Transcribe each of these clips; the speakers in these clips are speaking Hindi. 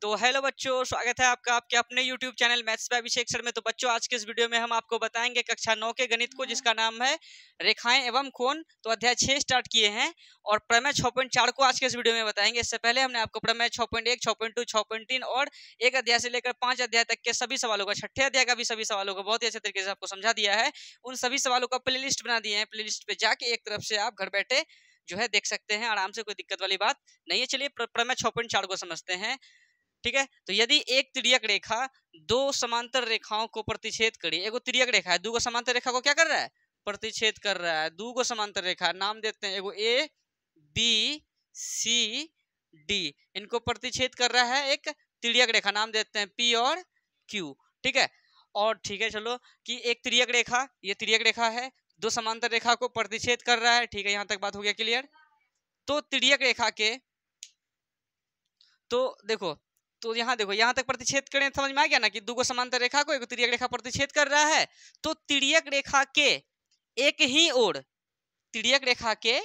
तो हेलो बच्चों, स्वागत है आपका आपके अपने YouTube channel maths by Abhishek sir में। तो बच्चों, आज के इस वीडियो में हम आपको बताएंगे कक्षा 9 के गणित को, जिसका नाम है रेखाएं एवं कोण। तो अध्याय 6 स्टार्ट किए हैं और प्रमेय 6.4 को आज के इस वीडियो में बताएंगे। इससे पहले हमने आपको प्रमेय 6.1, 6.2, 6.3 और एक अध्याय से लेकर 5 अध्याय तक के सभी सवालों का, छठे अध्याय का भी सभी सवालों को बहुत ही अच्छे तरीके से आपको समझा दिया है। उन सभी सवालों का प्ले लिस्ट बना दिए हैं। प्ले लिस्ट पे जाके एक तरफ से आप घर बैठे जो है देख सकते हैं आराम से, कोई दिक्कत वाली बात नहीं है। चलिए प्रमेय 6.4 को समझते हैं। ठीक है, तो यदि एक तिर्यक रेखा दो समांतर रेखाओं को प्रतिच्छेद करी, एगो तिर्यक रेखा है, दो समांतर रेखा को क्या कर रहा है, प्रतिच्छेद कर रहा है। दो समांतर रेखा नाम देते हैं, एगो ए बी सी डी, इनको प्रतिच्छेद कर रहा है एक तिर्यक रेखा, नाम देते हैं पी और क्यू। ठीक है, और ठीक है चलो कि एक तिर्यक रेखा, ये तिर्यक रेखा है, दो समांतर रेखा को प्रतिच्छेद कर रहा है। ठीक है, यहां तक बात हो गया क्लियर। तो तिर्यक रेखा के, तो देखो, तो यहाँ देखो, यहाँ तक प्रतिच्छेद करें, समझ में आ गया ना कि दो समांतर रेखा को एक तिर्यक रेखा प्रतिच्छेद कर रहा है। तो तिर्यक रेखा के एक ही ओर, तिर्यक रेखा के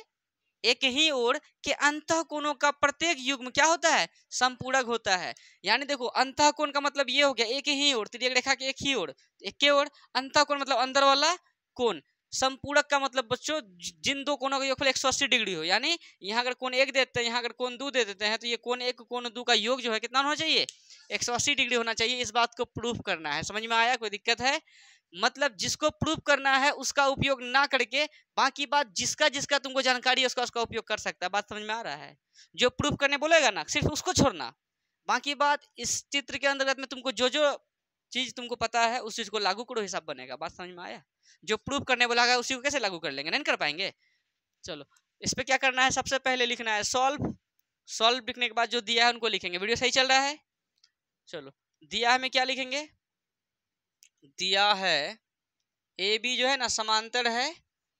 एक ही ओर के अंतःकोणों का प्रत्येक युग्म क्या होता है, समपूरक होता है। यानी देखो, अंतःकोण का मतलब ये हो गया एक ही ओर, तिर्यक रेखा के एक ही ओर, एक के ओर, अंतःकोण मतलब अंदर वाला कोण। समपूरक का मतलब बच्चों जिन दो कोणों का योगफल 180 डिग्री हो। यानी यहाँ अगर कोण एक देते हैं, यहाँ अगर कोण दो दे देते हैं, तो ये कोण एक कोण दो का योग जो है कितना होना चाहिए, 180 डिग्री होना चाहिए। इस बात को प्रूफ करना है। समझ में आया, कोई दिक्कत है? मतलब जिसको प्रूफ करना है उसका उपयोग ना करके बाकी बात जिसका जिसका तुमको जानकारी है उसका उसका उपयोग कर सकता है। बात समझ में आ रहा है? जो प्रूफ करने बोलेगा ना सिर्फ उसको छोड़ना, बाकी बात इस चित्र के अंतर्गत में तुमको जो जो चीज तुमको पता है उस चीज को लागू करो, हिसाब बनेगा। बात समझ में आया? जो प्रूफ करने बोला है उसी को कैसे लागू कर लेंगे, नहीं कर पाएंगे। चलो, इस पे क्या करना है, सबसे पहले लिखना है सॉल्व। सॉल्व लिखने के बाद जो दिया है उनको लिखेंगे। वीडियो सही चल रहा है? चलो, दिया है में क्या लिखेंगे, दिया है ए बी जो है ना समांतर है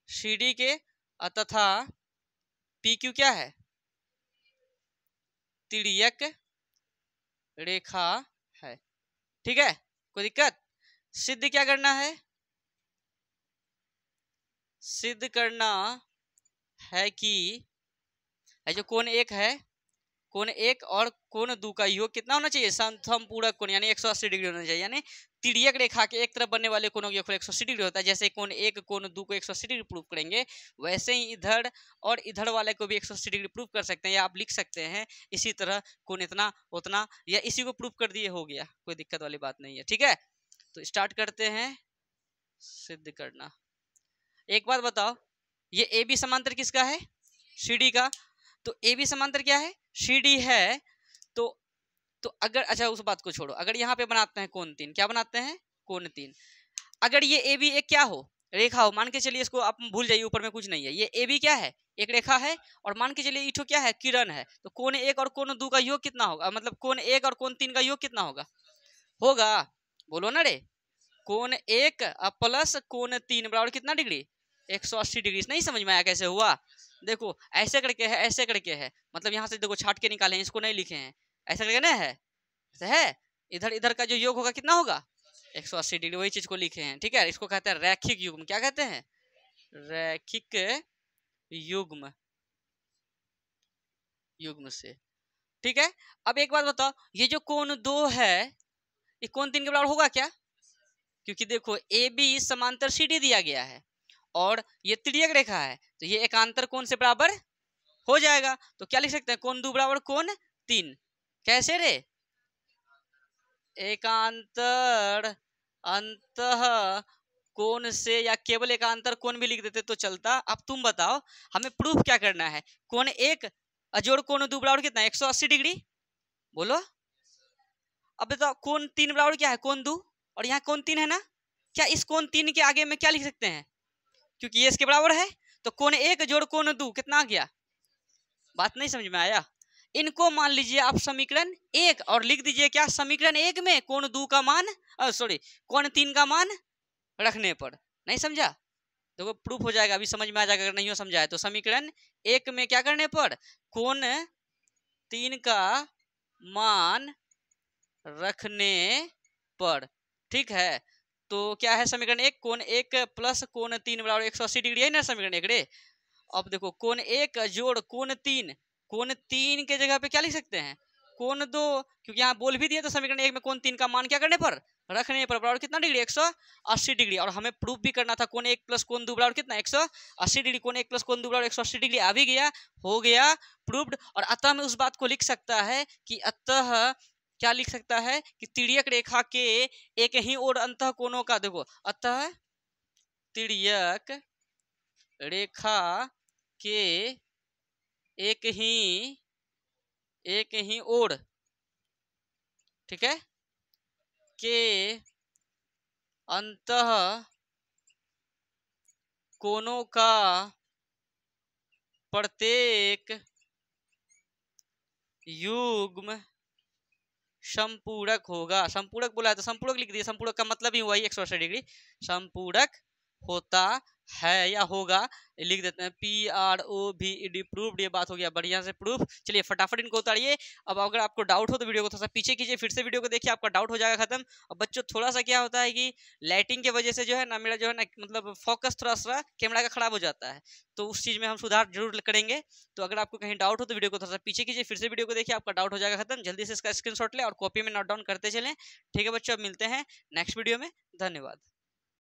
सी डी के, तथा पी क्यू क्या है, तिर्यक रेखा है। ठीक है, कोई दिक्कत? सिद्ध क्या करना है, सिद्ध करना है कि जो कोण एक है, कोण एक और कोण दो का योग कितना होना चाहिए, समपूरक कोण, यानी 180 डिग्री होना चाहिए। यानी तिर्यक रेखा के एक तरफ बनने वाले कोणों का योगफल 180 डिग्री होता है। जैसे कोण एक कोण दो को 180 डिग्री प्रूव करेंगे, वैसे ही इधर और इधर वाले को भी 180 डिग्री प्रूव कर सकते हैं, या आप लिख सकते हैं इसी तरह कोण इतना उतना, या इसी को प्रूव कर दिए, हो गया, कोई दिक्कत वाली बात नहीं है। ठीक है, तो स्टार्ट करते हैं सिद्ध करना। एक बात बताओ, ये ए बी समांतर किसका है, सी डी का। तो ए बी समांतर क्या है, सी डी है। तो अगर, अच्छा उस बात को छोड़ो, अगर यहाँ पे बनाते हैं कोण तीन, क्या बनाते हैं, कोण तीन। अगर ये ए बी एक क्या हो, रेखा हो, मान के चलिए, इसको आप भूल जाइए, ऊपर में कुछ नहीं है, ये ए बी क्या है, एक रेखा है, और मान के चलिए इठो क्या है, किरण है। तो कोण एक और कोण दो का योग कितना होगा, मतलब कोण एक और कोण तीन का योग कितना होगा, होगा, बोलो ना रे, कोण एक प्लस कोण तीन बराबर कितना डिग्री, 180 डिग्री। नहीं समझ में आया कैसे हुआ? देखो ऐसे करके है, ऐसे करके है, मतलब यहाँ से देखो छाट के निकाले हैं, इसको नहीं लिखे हैं, ऐसा करके ना है, ऐसा है। इधर इधर का जो योग होगा कितना होगा, 180 डिग्री, वही चीज को लिखे हैं। ठीक है, इसको कहते हैं रैखिक युग्म। क्या कहते हैं, रैखिक युग्म, युग्म से। ठीक है, अब एक बात बताओ, ये जो कोण दो है ये कोण तीन के बराबर होगा क्या? क्योंकि देखो ए बी समांतर सी डी दिया गया है और ये तिर्यक रेखा है, तो ये एकांतर कोण से बराबर हो जाएगा। तो क्या लिख सकते हैं, कोण दो बराबर कोण तीन। कैसे रे, एकांतर अंतः कोण से, या केवल एकांतर कोण भी लिख देते तो चलता। अब तुम बताओ हमें प्रूफ क्या करना है, कोण एक अजोड़ कोण दो बराबर कितना, 180 डिग्री, बोलो। अब बताओ कोण तीन बराबर क्या है, कोण दो, और यहाँ कोण तीन है ना, क्या इस कोण तीन के आगे में क्या लिख सकते हैं, क्योंकि ये इसके बराबर है, तो कोण एक जोड़ कोण दो कितना आ गया। बात नहीं समझ में आया? इनको मान लीजिए आप समीकरण एक, और लिख दीजिए क्या, समीकरण एक में कोण दो का मान, सॉरी कोण तीन का मान रखने पर। नहीं समझा? देखो प्रूफ हो जाएगा, अभी समझ में आ जाएगा। अगर नहीं हो समझा है तो समीकरण एक में क्या करने पर, कोण तीन का मान रखने पर। ठीक है, तो क्या है समीकरण एक, कोण एक प्लस कोण तीन बराबर 180 डिग्री है ना समीकरण एक रे। अब देखो कोण एक जोड़ कोण तीन के जगह पे क्या लिख सकते हैं, कोण दो, क्योंकि यहाँ बोल भी दिया तो समीकरण 1 में कोण 3 का मान क्या करने पर, रखने पर, बराबर कितना डिग्री, 180 डिग्री। और हमें प्रूफ भी करना था कोण 1 प्लस कोण 2 बराबर कितना, 180 डिग्री। कोण 1 प्लस कोण 2 बराबर 180 डिग्री आ भी गया, हो गया प्रूफ्ड। और अतः में उस बात को लिख सकता है कि अतः क्या लिख सकता है कि तिर्यक रेखा के एक ही ओर अंतः कोणों का, देखो अतः तिर्यक रेखा के एक ही ओर, ठीक है, के अंतः कोणों का प्रत्येक युग्म संपूरक होगा। संपूरक बोला है तो संपूरक लिख दिया, संपूरक का मतलब ही हुआ 180 डिग्री, संपूरक होता है या होगा, लिख देते हैं PROVED, प्रूफ्ड। ये बात हो गया बढ़िया से प्रूफ। चलिए फटाफट इनको उतारिए। अब अगर आपको डाउट हो तो वीडियो को थोड़ा सा पीछे कीजिए, फिर से वीडियो को देखिए, आपका डाउट हो जाएगा खत्म। और बच्चों थोड़ा सा क्या होता है कि लाइटिंग की वजह से जो है ना, मेरा जो है ना मतलब फोकस थोड़ा सा कैमरा का खराब हो जाता है, तो उस चीज में हम सुधार जरूर करेंगे। तो अगर आपको कहीं डाउट हो तो वीडियो को थोड़ा सा पीछे कीजिए, फिर से वीडियो को देखिए, आपका डाउट हो जाएगा खत्म। जल्दी से इसका स्क्रीनशॉट ले और कॉपी में नोट डाउन करते चलें। ठीक है बच्चों, अब मिलते हैं नेक्स्ट वीडियो में। धन्यवाद।